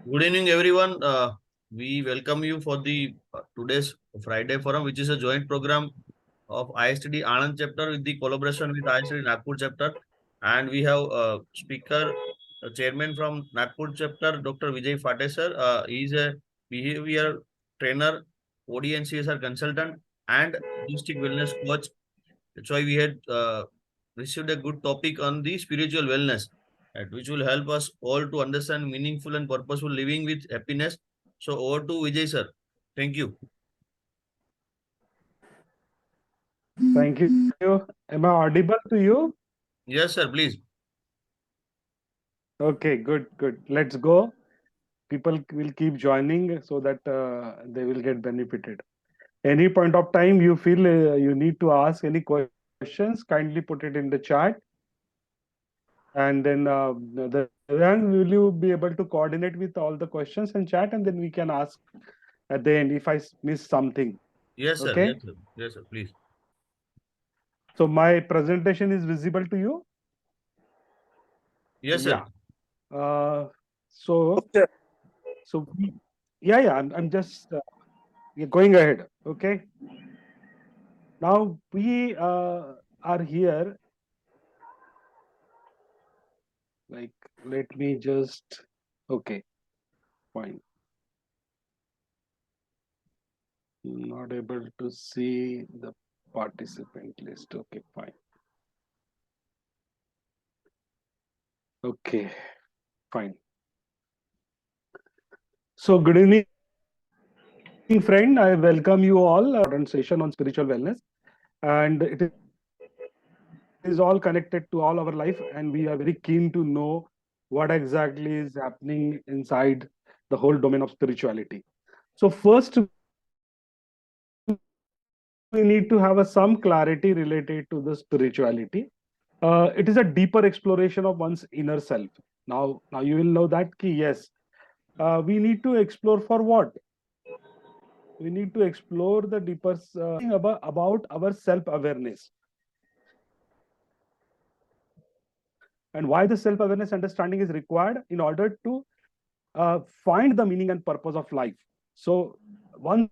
Good evening, everyone. We welcome you for the today's Friday forum, which is a joint program of ISTD Anand chapter with the collaboration with ISTD Nagpur chapter, and we have speaker, chairman from Nagpur chapter, Dr. Vijay Phate sir. He is a behavior trainer, ODNCSR consultant, and holistic wellness coach. That's why we had received a good topic on the spiritual wellness, right, which will help us all to understand meaningful and purposeful living with happiness. So over to Vijay sir. Thank you. Thank you. Am I audible to you? Yes, sir. Please. Okay, good. Let's go. People will keep joining so that they will get benefited. Any point of time you feel you need to ask any questions, kindly put it in the chat. And then the young will you be able to coordinate with all the questions and chat, and then we can ask at the end if I miss something. Yes, sir. Okay. Yes, sir. Yes, sir. Please. So my presentation is visible to you. Yes, sir. Yeah. Uh, so so yeah. I'm just going ahead. Okay. Now we are here. Like, let me just. Okay, fine. Not able to see the participant list. Okay, fine. Okay, fine. So, good evening, friend. I welcome you all. Important session on spiritual wellness, and it is all connected to all our life, and we are very keen to know what exactly is happening inside the whole domain of spirituality. So, first, we need to have some clarity related to the spirituality. It is a deeper exploration of one's inner self. Now you will know that ki, yes, we need to explore for what? We need to explore the deeper understanding about our self-awareness, and why the self-awareness understanding is required in order to find the meaning and purpose of life. So once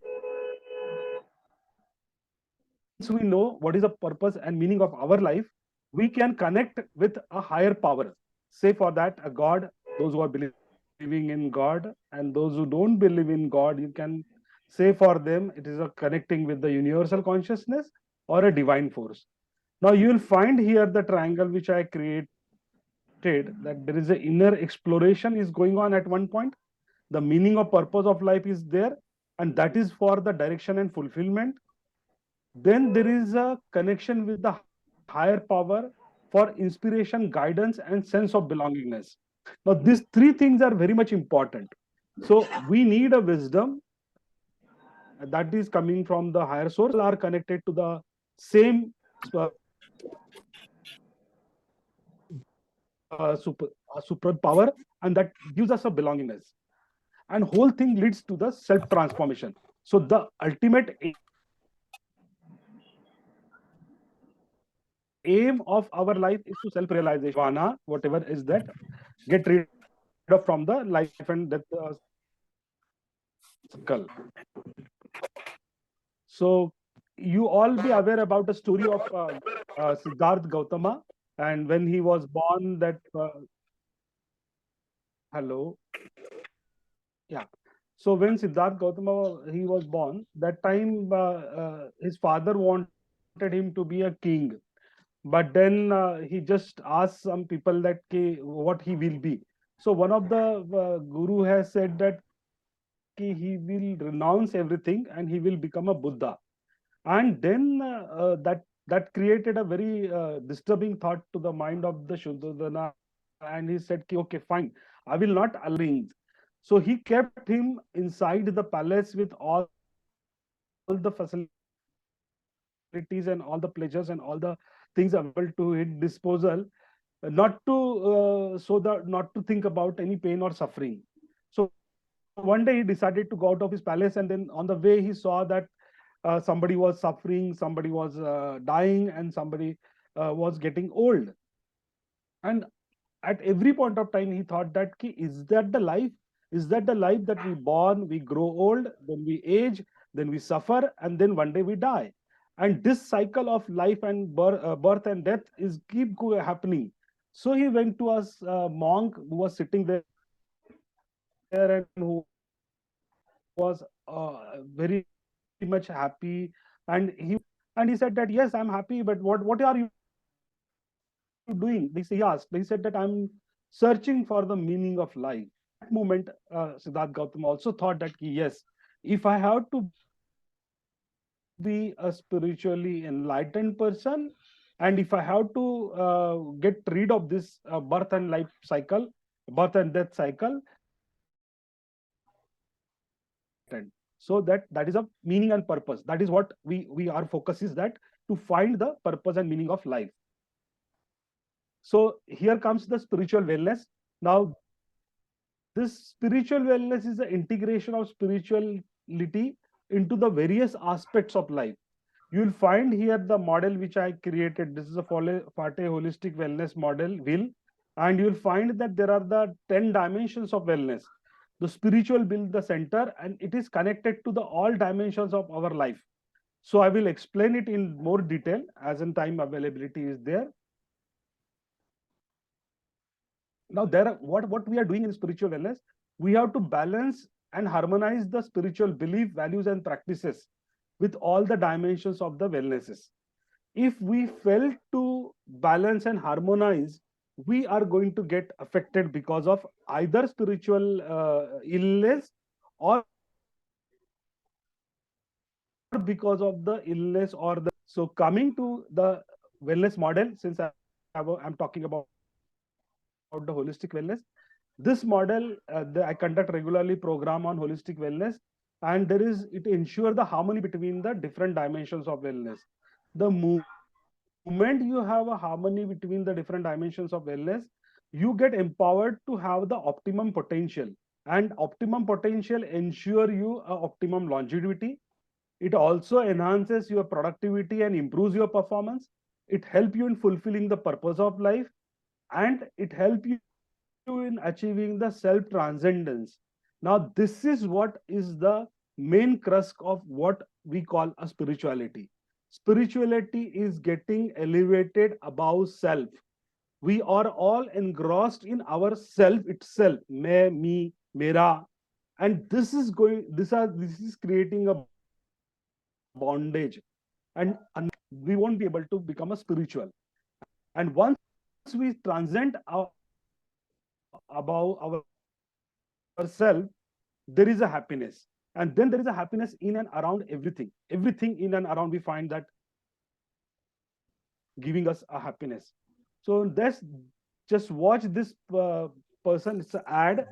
we know what is the purpose and meaning of our life, we can connect with a higher power. Say for that a God, those who are believing in God, and those who don't believe in God, you can say for them it is a connecting with the universal consciousness or a divine force. Now you will find here the triangle which I created, that there is an inner exploration is going on at one point. The meaning of purpose of life is there, and that is for the direction and fulfillment. Then there is a connection with the higher power for inspiration, guidance, and sense of belongingness. Now, these three things are very much important. So, we need a wisdom that is coming from the higher source. All are connected to the same supreme power, and that gives us a belongingness. And whole thing leads to the self transformation. So the ultimate aim of our life is to self realization. Nirvana, whatever is that, get rid of from the life and death circle. So you all be aware about the story of Siddharth Gautama, and when he was born, that hello, yeah. So when Siddharth Gautama he was born, that time his father wanted him to be a king, but then he just asked some people that what he will be. So one of the guru has said that he will renounce everything and he will become a Buddha. And then that created a very disturbing thought to the mind of the Shuddhodana, and he said, okay, fine, I will not allow rings. So he kept him inside the palace with all the facilities and all the pleasures and all the things available to his disposal, not to so that not to think about any pain or suffering. So one day he decided to go out of his palace, and then on the way he saw that somebody was suffering, somebody was dying, and somebody was getting old. And at every point of time he thought that is that the life? Is that the life that we born, we grow old, then we age, then we suffer, and then one day we die. And this cycle of life and birth and death is happening. So he went to a monk who was sitting there and who was very much happy, and he said that, yes, I'm happy, but what are you doing? He asked. He said that, I'm searching for the meaning of life. At that moment, Siddharth Gautam also thought that, yes, if I have to be a spiritually enlightened person, and if I have to get rid of this birth and life cycle, birth and death cycle, then I have to find the meaning of life. So that is a meaning and purpose. That is what we our focus is, that to find the purpose and meaning of life. So here comes the spiritual wellness. Now, this spiritual wellness is the integration of spirituality into the various aspects of life. You will find here the model which I created. This is a Fate holistic wellness model, will, and you will find that there are the 10 dimensions of wellness. The spiritual build the center, and it is connected to the all dimensions of our life. So I will explain it in more detail as in time availability is there. Now, what we are doing in spiritual wellness, we have to balance and harmonize the spiritual belief, values, and practices with all the dimensions of the wellnesses. If we fail to balance and harmonize, we are going to get affected because of either spiritual illness, or because of the illness or the disease. So coming to the wellness model, since I'm talking about the holistic wellness, this model, I conduct regularly program on holistic wellness, and it ensure the harmony between the different dimensions of wellness. The moment you have a harmony between the different dimensions of wellness, you get empowered to have the optimum potential, and optimum potential ensure you optimum longevity. It also enhances your productivity and improves your performance. It help you in fulfilling the purpose of life, and it help you in achieving the self transcendence. Now, this is what is the main crux of what we call a spirituality. Spirituality is getting elevated above self. We are all engrossed in our self itself, me, mera, and this is creating a bondage, and we won't be able to become a spiritual. And once we transcend above ourself, there is a happiness, and then there is a happiness in and around everything. Everything in and around, we find that giving us a happiness. So let's just watch this person. It's an ad.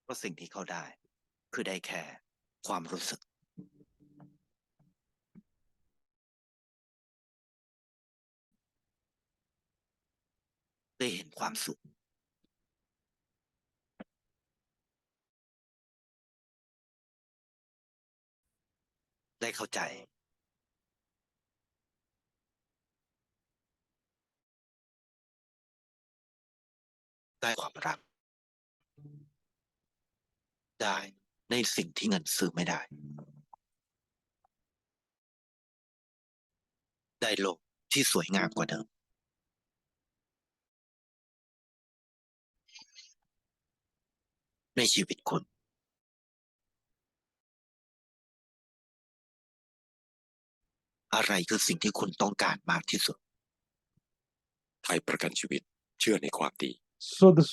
เพราะสิ่งที่เขาได้คือได้แค่ความรู้สึกได้เห็นความสุขได้เข้าใจได้ความรักได้ในสิ่งที่เงินซื้อไม่ได้ได้โลกที่สวยงามกว่าเดิมในชีวิตคุณอะไรคือสิ่งที่คุณต้องการมากที่สุดไทยประกันชีวิตเชื่อในความดี So this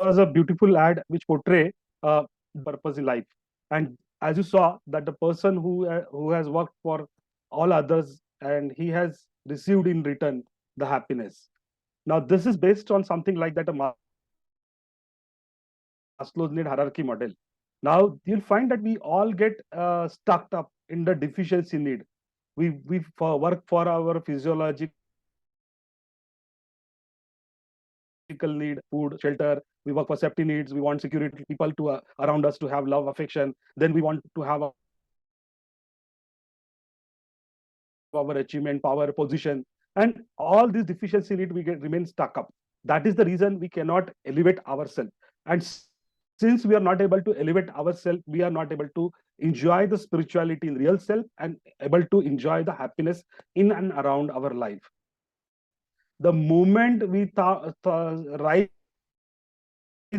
was a beautiful ad which portray purpose in life. And as you saw, that the person who has worked for all others and he has received in return the happiness. Now, this is based on something like that, a Maslow's need hierarchy model. Now, you'll find that we all get stuck up in the deficiency need. We work for our physiological need, food, shelter. We work for safety needs. We want security, people to around us to have love, affection. Then we want to have our achievement, power, position, and all these deficiency need remain stuck up. That is the reason we cannot elevate ourselves. And since we are not able to elevate ourselves, we are not able to enjoy the spirituality in real self and able to enjoy the happiness in and around our life. The moment we rise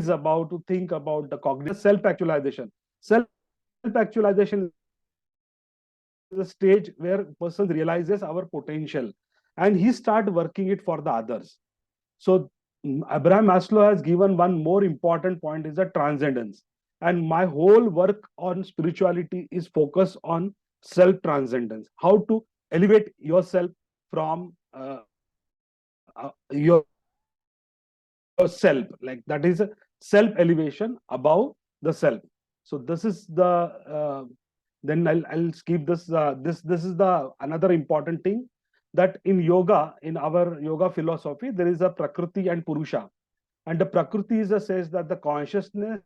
about to think about the cognitive self-actualization. Self-actualization is a stage where person realizes our potential and he start working it for the others. So Abraham Maslow has given one more important point is the transcendence. And my whole work on spirituality is focused on self-transcendence, how to elevate yourself from your self, like that is self elevation above the self. So this is the then I'll skip this this is the another important thing, that in yoga, in our yoga philosophy, there is a prakriti and purusha, and the prakriti is says that the consciousness,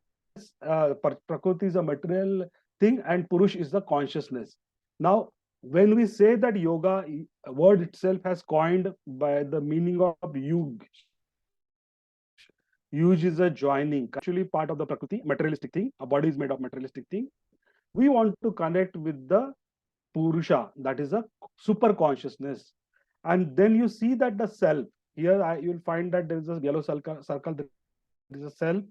prakriti is a material thing and purush is the consciousness. Now when we say that yoga word itself has coined by the meaning of yug. Huge is a joining, actually part of the Prakriti, materialistic thing. Our body is made of materialistic thing. We want to connect with the Purusha, that is a super consciousness. And then you see that the self, here you'll find that there is a yellow circle, there is a self.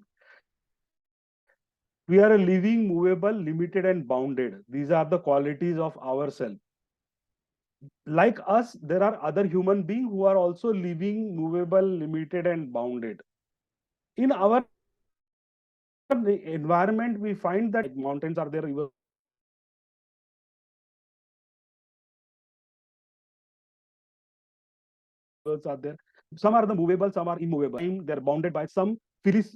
We are a living, movable, limited, and bounded. These are the qualities of ourself. Like us, there are other human beings who are also living, movable, limited, and bounded. In our environment, we find that mountains are there, rivers are there. Some are the movable, some are immovable. They're bounded by some physics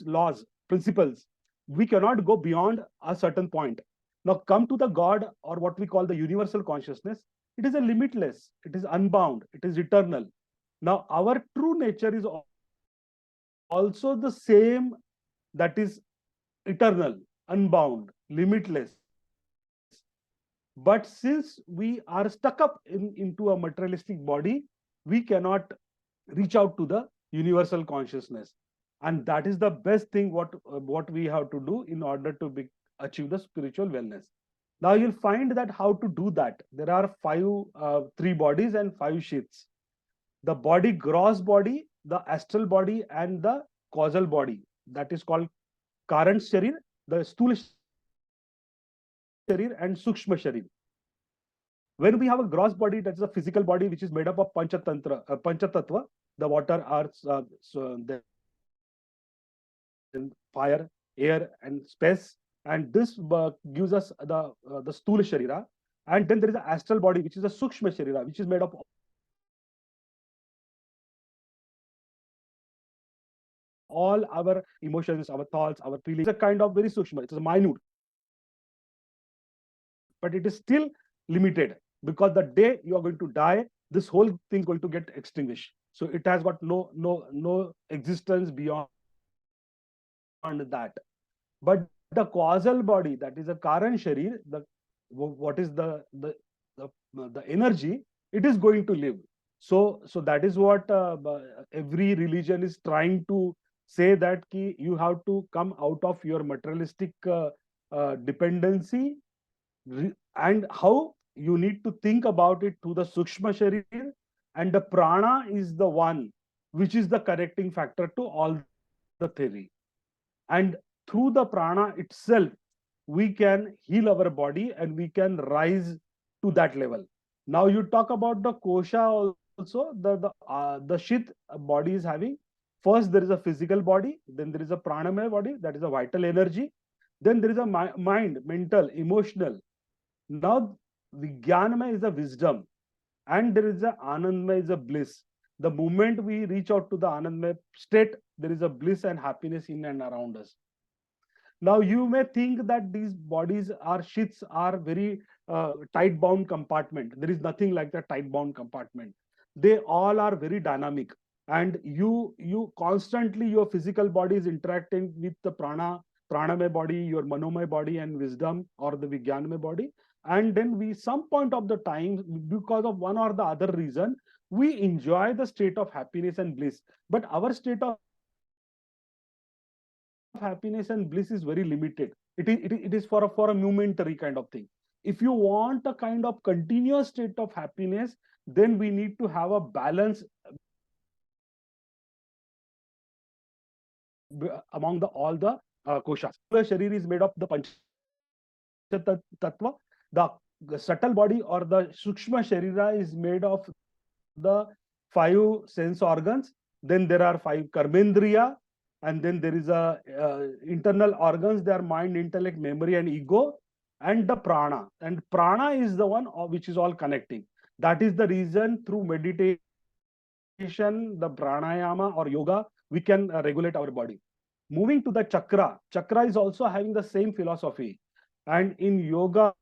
laws, principles. We cannot go beyond a certain point. Now come to the God, or what we call the universal consciousness. It is a limitless, it is unbound, it is eternal. Now our true nature is also the same, that is eternal, unbound, limitless. But since we are stuck up into a materialistic body, we cannot reach out to the universal consciousness. And that is the best thing what we have to do in order to achieve the spiritual wellness. Now you'll find that how to do that. There are three bodies and five sheaths. The body, gross body, the astral body, and the causal body. That is called Karan Sharir, the Sthula Sharir, and Sukshma Sharir. When we have a gross body, that's a physical body which is made up of Panchatattva, the water, earth, then fire, air, and space. And this gives us the Sthula Sharira. And then there is an astral body, which is a Sukshma Sharira, which is made up all our emotions, our thoughts, our feelings. It's a kind of very sukshma, it's a minute, but it is still limited, because the day you are going to die, this whole thing is going to get extinguished. So it has got no existence beyond that. But the causal body, that is a Karan Sharir, what is the energy, it is going to live. So that is what every religion is trying to say, that you have to come out of your materialistic dependency, and how you need to think about it to the Sukshma Sharir, and the prana is the one which is the connecting factor to all the theory. And through the prana itself, we can heal our body and we can rise to that level. Now you talk about the kosha also, the shit body is having. First, there is a physical body, then there is a pranamaya body, that is a vital energy. Then there is a mind, mental, emotional. Now, Vijnanamaya is a wisdom, and there is a Anandmaya is a bliss. The moment we reach out to the Anandmaya state, there is a bliss and happiness in and around us. Now, you may think that these bodies are shits are very tight bound compartment. There is nothing like that tight bound compartment. They all are very dynamic, and you constantly, your physical body is interacting with the pranamaya body, your manomaya body, and wisdom or the vijnanamaya body. And then we, some point of the time, because of one or the other reason, we enjoy the state of happiness and bliss. But our state of happiness and bliss is very limited. It is for a momentary kind of thing. If you want a kind of continuous state of happiness, then we need to have a balance among all the koshas. The sharir is made of the pancha tattva. The subtle body or the sukshma sharira is made of the 5 sense organs. Then there are 5 karmendriya, and then there is a internal organs. They are mind, intellect, memory, and ego, and the prana. And prana is the one which is all connecting. That is the reason through meditation, the pranayama or yoga, we can regulate our body. Moving to the chakra is also having the same philosophy. And in yoga,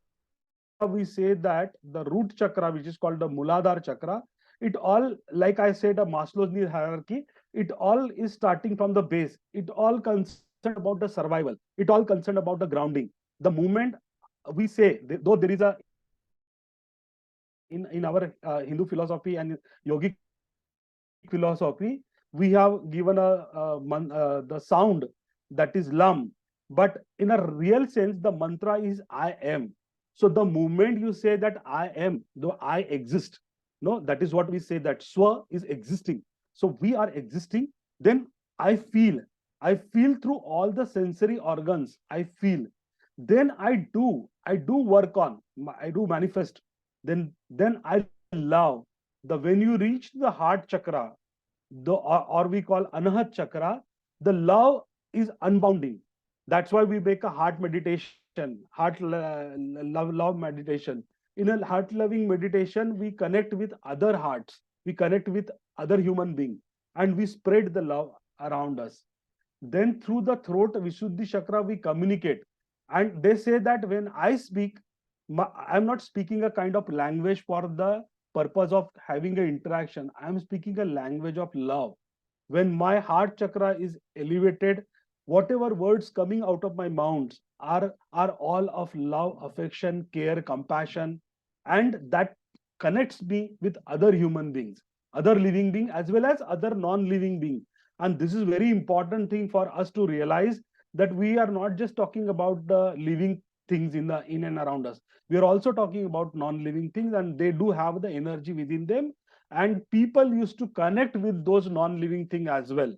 we say that the root chakra, which is called the Muladhara chakra, it all, like I said, a Maslow's need hierarchy, it all is starting from the base. It all concerned about the survival. It all concerned about the grounding. The moment we say, though there is a, in our Hindu philosophy and yogic philosophy, we have given the sound, that is lam. But in a real sense, the mantra is I am. So the moment you say that I am, though I exist, no, that is what we say, that swa is existing. So we are existing. Then I feel through all the sensory organs. I feel. Then I do work on. I do manifest. Then I love. When you reach the heart chakra, or we call anahat chakra, the love is unbounding. That's why we make a heart meditation, love meditation. In a heart loving meditation, we connect with other hearts, we connect with other human beings, and we spread the love around us. Then through the throat, Vishuddhi chakra, we communicate. And they say that when I speak, I'm not speaking a kind of language for the purpose of having an interaction. I'm speaking a language of love. When my heart chakra is elevated, whatever words coming out of my mouth are all of love, affection, care, compassion, and that connects me with other human beings, other living beings, as well as other non-living beings. And this is very important thing for us to realize, that we are not just talking about the living things in and around us. We are also talking about non-living things, and they do have the energy within them. And people used to connect with those non-living things as well.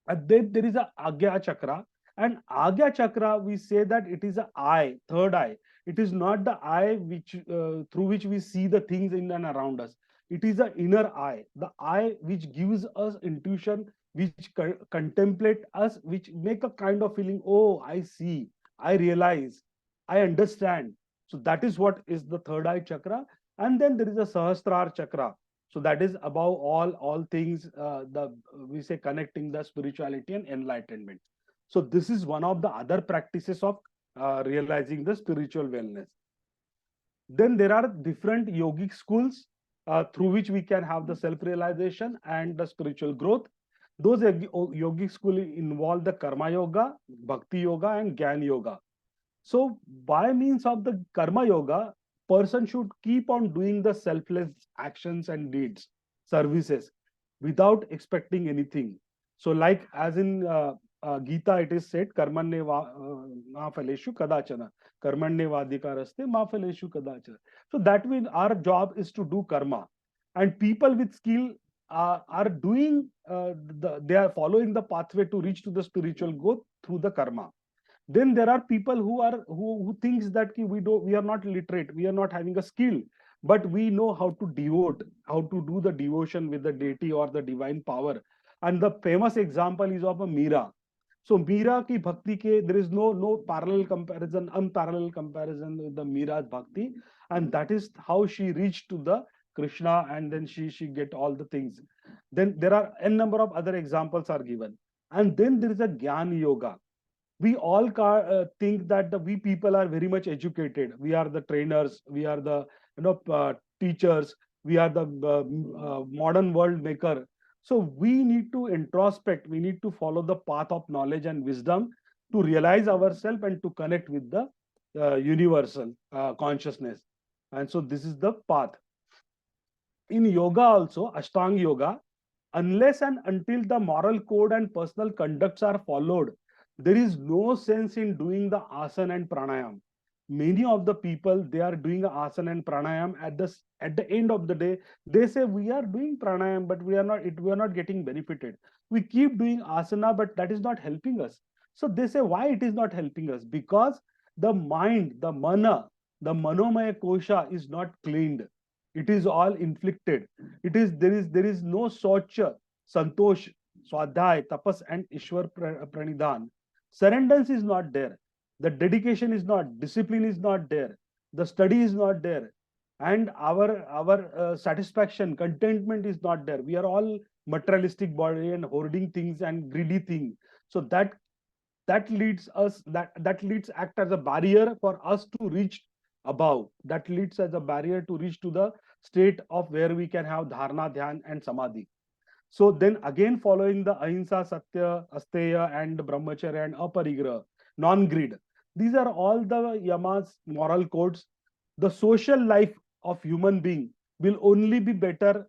And then there is a Agya chakra. And Agya chakra, we say that it is a eye, third eye. It is not the eye which through which we see the things in and around us. It is the inner eye, the eye which gives us intuition, which contemplate us, which make a kind of feeling, oh, I see, I realize, I understand. So that is what is the third eye chakra. And then there is a Sahasrara chakra. So that is above all things, the we say connecting the spirituality and enlightenment. So this is one of the other practices of realizing the spiritual wellness. Then there are different yogic schools through which we can have the self-realization and the spiritual growth. Those yogic schools involve the karma yoga, bhakti yoga, and gyan yoga. So by means of the karma yoga, person should keep on doing the selfless actions and deeds, services, without expecting anything. So like as in Gita, it is said, karmanye ma phaleshu kadachana, karmanye vadikaraste ma phaleshu kadachana. So that means our job is to do karma, and people with skill are doing they are following the pathway to reach to the spiritual growth through the karma. Then there are people who thinks that we are not literate, we are not having a skill, but we know how to devote, how to do the devotion with the deity or the divine power. And the famous example is of a Meera. So Meera ki bhakti ke, there is no parallel comparison, unparalleled comparison with the Meera's bhakti, and that is how she reached to the Krishna, and then she get all the things. Then there are n number of other examples are given. And then there is a Gyan Yoga. We all think that we people are very much educated, we are the trainers, we are the teachers, we are the modern world maker. So we need to introspect, we need to follow the path of knowledge and wisdom to realize ourselves and to connect with the universal consciousness. And so this is the path. In yoga also, Ashtanga yoga, unless and until the moral code and personal conducts are followed, there is no sense in doing the asana and pranayam. Many of the people, they are doing asana and pranayam at the end of the day, they say we are doing pranayam, but we are not getting benefited. We keep doing asana, but that is not helping us. So they say why it is not helping us? Because the mind, the manomaya kosha is not cleaned. It is all inflicted. There is no socha, santosh, swadhyay, tapas, and ishwar pranidhan. Surrendance is not there. The dedication is not, discipline is not there. The study is not there, and our satisfaction, contentment is not there. We are all materialistic body and hoarding things and greedy thing. So that leads us that leads act as a barrier for us to reach above. That leads as a barrier to reach to the state of where we can have dharana, dhyan, and samadhi. So then again, following the ahimsa, satya, asteya, and brahmacharya and aparigraha, non-greed, these are all the yamas, moral codes. The social life of human being will only be better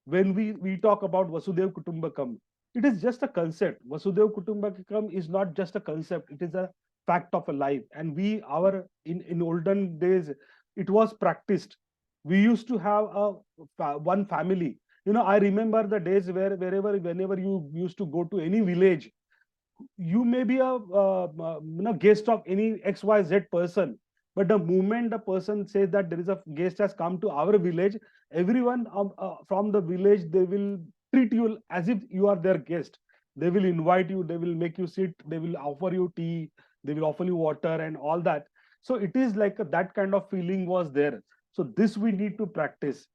when we talk about Vasudev Kutumbakam. It is just a concept. Vasudev Kutumbakam is not just a concept, it is a fact of a life. And in olden days, it was practiced. We used to have one family. I remember the days whenever you used to go to any village, you may be a guest of any XYZ person, but the moment the person says that there is a guest has come to our village, everyone from the village, they will treat you as if you are their guest. They will invite you, they will make you sit, they will offer you tea, they will offer you water and all that. So it is like that kind of feeling was there. So this we need to practice.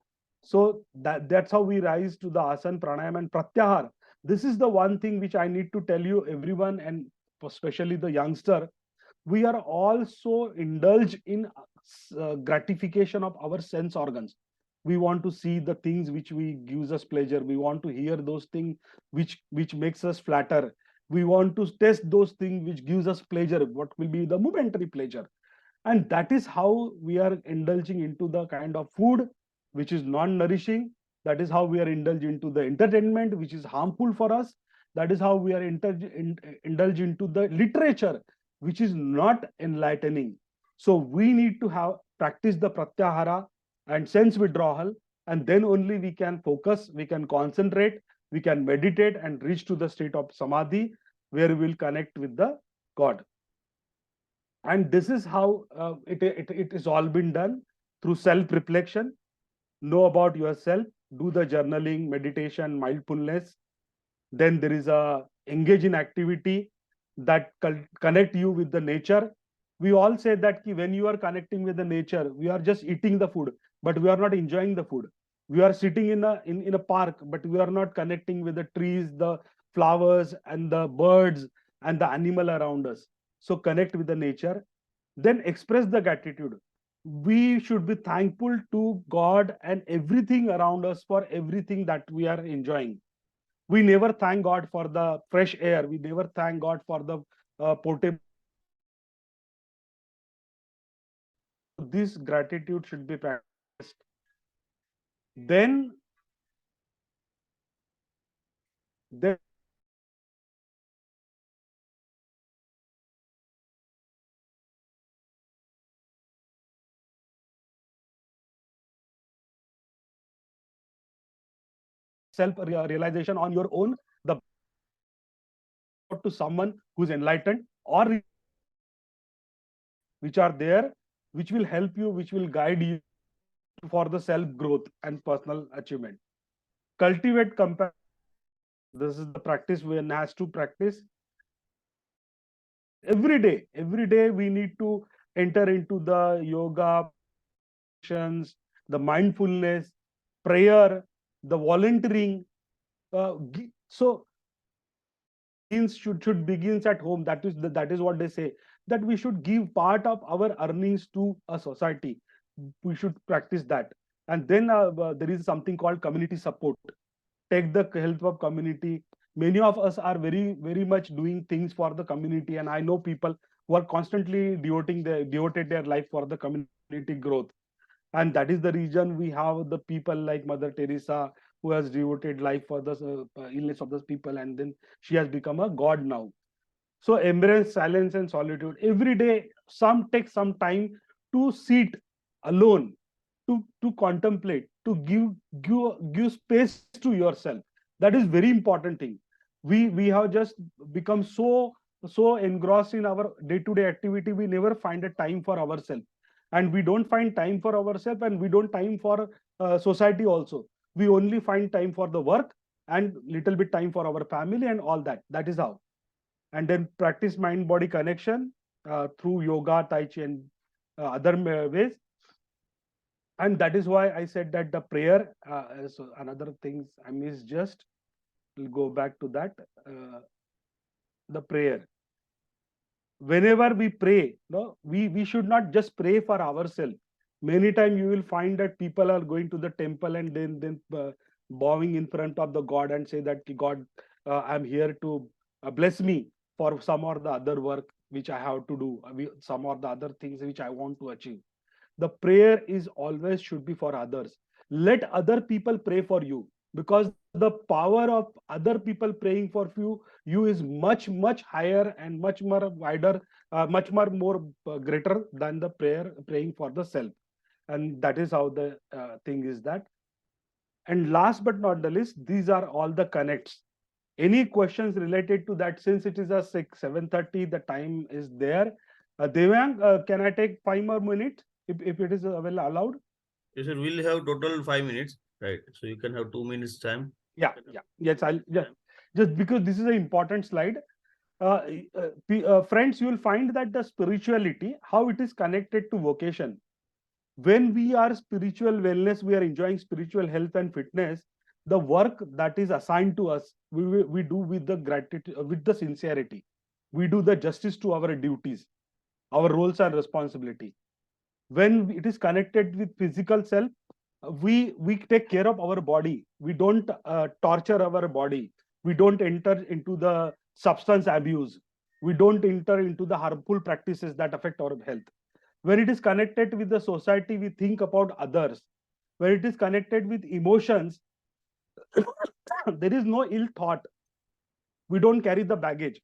So that's how we rise to the asana, pranayam, and pratyahar. This is the one thing which I need to tell you, everyone, and especially the youngster. We are also indulged in gratification of our sense organs. We want to see the things which we gives us pleasure. We want to hear those things which makes us flatter. We want to test those things which gives us pleasure. What will be the momentary pleasure? And that is how we are indulging into the kind of food which is non-nourishing. That is how we are indulging into the entertainment which is harmful for us. That is how we are indulge into the literature which is not enlightening. So we need to have practice the pratyahara and sense withdrawal, and then only we can focus, we can concentrate, we can meditate and reach to the state of samadhi where we will connect with the God. And this is how it is all been done through self-reflection. Know about yourself, do the journaling, meditation, mindfulness. Then there is a engage in activity that connect you with the nature. We all say that when you are connecting with the nature, we are just eating the food, but we are not enjoying the food. We are sitting in a park, but we are not connecting with the trees, the flowers, and the birds and the animal around us. So connect with the nature, then express the gratitude. We should be thankful to God and everything around us for everything that we are enjoying. We never thank God for the fresh air. We never thank God for the portable. This gratitude should be practiced. Then, then self realization on your own. The to someone who's enlightened or which are there, which will help you, which will guide you for the self growth and personal achievement. Cultivate compassion. This is the practice one has to practice every day. Every day we need to enter into the yoga, the mindfulness, prayer, the volunteering. So should begins at home. That is what they say, that we should give part of our earnings to a society. We should practice that. And then there is something called community support. Take the help of community. Many of us are very much doing things for the community, and I know people who are constantly devoted their life for the community growth. And that is the reason we have the people like Mother Teresa, who has devoted life for the illness of those people, and then she has become a god now. So embrace silence and solitude every day. Take some time to sit alone, to contemplate, to give space to yourself. That is very important thing. We have just become so engrossed in our day-to-day activity, we never find a time for ourselves. And we don't find time for ourselves, and we don't time for society also. We only find time for the work and little bit time for our family and all that. That is how. And then practice mind body connection through yoga, tai chi, and other ways. And that is why I said that the prayer, so another things I miss, just we'll go back to that. The prayer, whenever we pray, no, we should not just pray for ourselves. Many times you will find that people are going to the temple and then bowing in front of the god and say that, God, I'm here to bless me for some or the other work which I have to do, some or the other things which I want to achieve. The prayer is always should be for others. Let other people pray for you, because the power of other people praying for you is much higher and much more wider, much more greater than the praying for the self. And that is how the thing is that. And last but not the least, these are all the connects. Any questions related to that? Since it is a 7:30, the time is there. Devang, can I take 5 more minutes if it is well allowed? You said we'll have total 5 minutes, right? So you can have 2 minutes time. Yeah. Yes, I'll just because this is an important slide. Friends, you will find that the spirituality, how it is connected to vocation. When we are spiritual wellness, we are enjoying spiritual health and fitness. The work that is assigned to us, we do with the gratitude, with the sincerity. We do the justice to our duties, our roles and responsibility. When it is connected with physical self, we take care of our body. We don't torture our body. We don't enter into the substance abuse. We don't enter into the harmful practices that affect our health. When it is connected with the society, we think about others. When it is connected with emotions, there is no ill thought. We don't carry the baggage.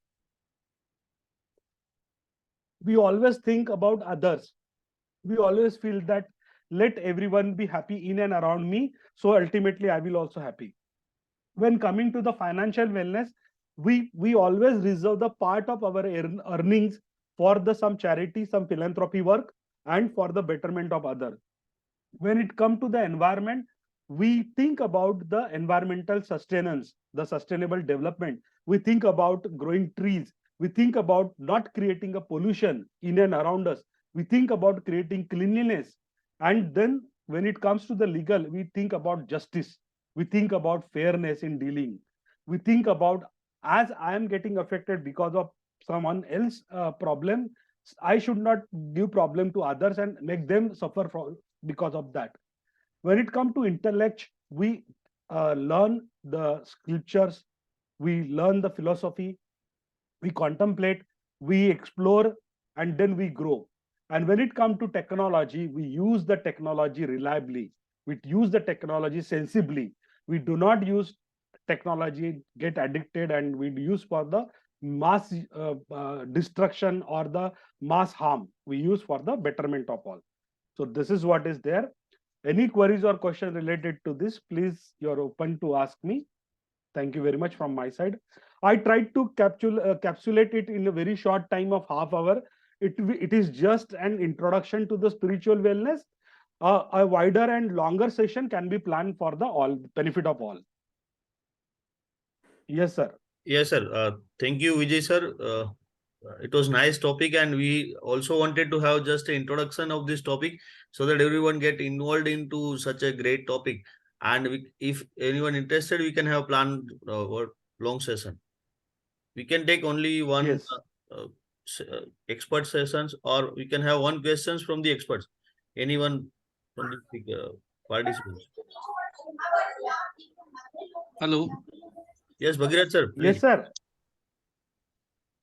We always think about others. We always feel that let everyone be happy in and around me, so ultimately I will also happy. When coming to the financial wellness, we always reserve the part of our earnings for the some charity, some philanthropy work, and for the betterment of others. When it comes to the environment, we think about the environmental sustenance, the sustainable development. We think about growing trees. We think about not creating a pollution in and around us. We think about creating cleanliness. And then when it comes to the legal, we think about justice, we think about fairness in dealing, we think about, as I am getting affected because of someone else problem, I should not give problem to others and make them suffer from because of that. When it comes to intellect, we learn the scriptures, we learn the philosophy, we contemplate, we explore, and then we grow. And when it comes to technology, we use the technology reliably, we use the technology sensibly, we do not use technology get addicted, and we use for the mass destruction or the mass harm, we use for the betterment of all. So this is what is there. Any queries or question related to this, please, you're open to ask me. Thank you very much from my side. I tried to capsulate it in a very short time of half hour. It is just an introduction to the spiritual wellness. A wider and longer session can be planned for the all benefit of all. Yes, sir. Yes, sir. Thank you, Vijay sir. It was nice topic, and we also wanted to have just an introduction of this topic so that everyone get involved into such a great topic. And if anyone interested, we can have planned long session. We can take only one Yes. expert sessions, or we can have one questions from the experts. Anyone from the participants. Hello Yes, Bhagirath sir, Yes, please. sir.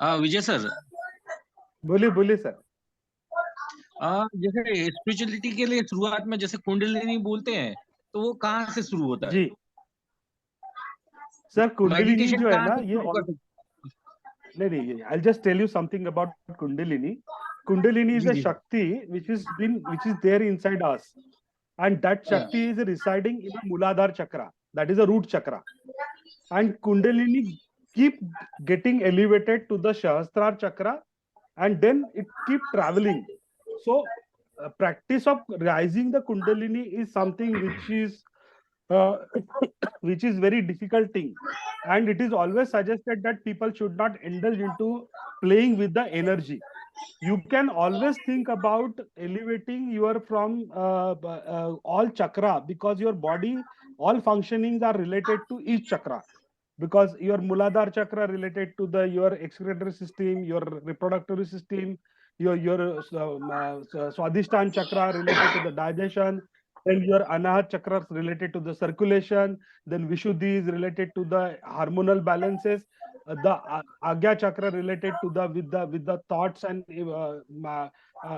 Vijay sir, बोलिए बोलिए sir. जैसे spirituality के लिए शुरुआत में जैसे कुंडलिनी बोलते हैं, तो वो कहाँ से शुरू होता है? जी सर, कुंडलिनी मेडिटेशन जो है कहाँ ना, से ये शुरू कर सकते नहीं, I'll just tell you something about Kundalini. Kundalini is ji a ji Shakti which is there inside us, and that हाँ, Shakti is residing in a Muladhara chakra, that is a root chakra. And Kundalini keep getting elevated to the Sahasrara chakra, and then it keep traveling. So practice of rising the Kundalini is something uh, which is very difficult thing, and it is always suggested that people should not indulge into playing with the energy. You can always think about elevating your from all chakra, because your body all functionings are related to each chakra, because your Muladhara chakra related to the your excretory system, your reproductive system, your Swadhisthana chakra related to the digestion, then your Anahat chakra related to the circulation, then Vishuddhi is related to the hormonal balances, the Agya chakra related to the with the thoughts and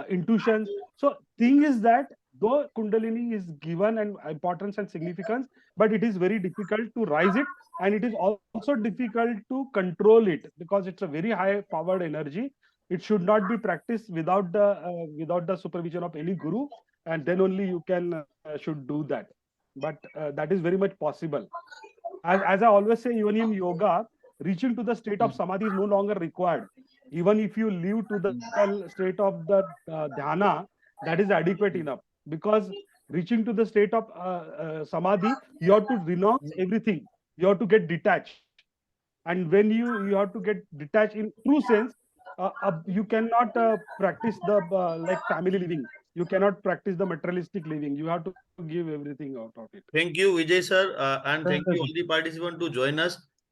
intuitions. So thing is that though Kundalini is given and importance and significance, but it is very difficult to rise it, and it is also difficult to control it, because it's a very high powered energy. It should not be practiced without the supervision of any guru, and then only you can should do that. But that is very much possible. As I always say, even in yoga, reaching to the state of samadhi is no longer required. Even if you live to the state of the dhyana, that is adequate enough, because reaching to the state of samadhi, you have to renounce everything. You have to get detached, and when you have to get detached in true sense, you cannot practice the like family living. You cannot practice the materialistic living. You have to give everything out of it. Thank you, Vijay sir, and thank Yes, you all the participants to join us.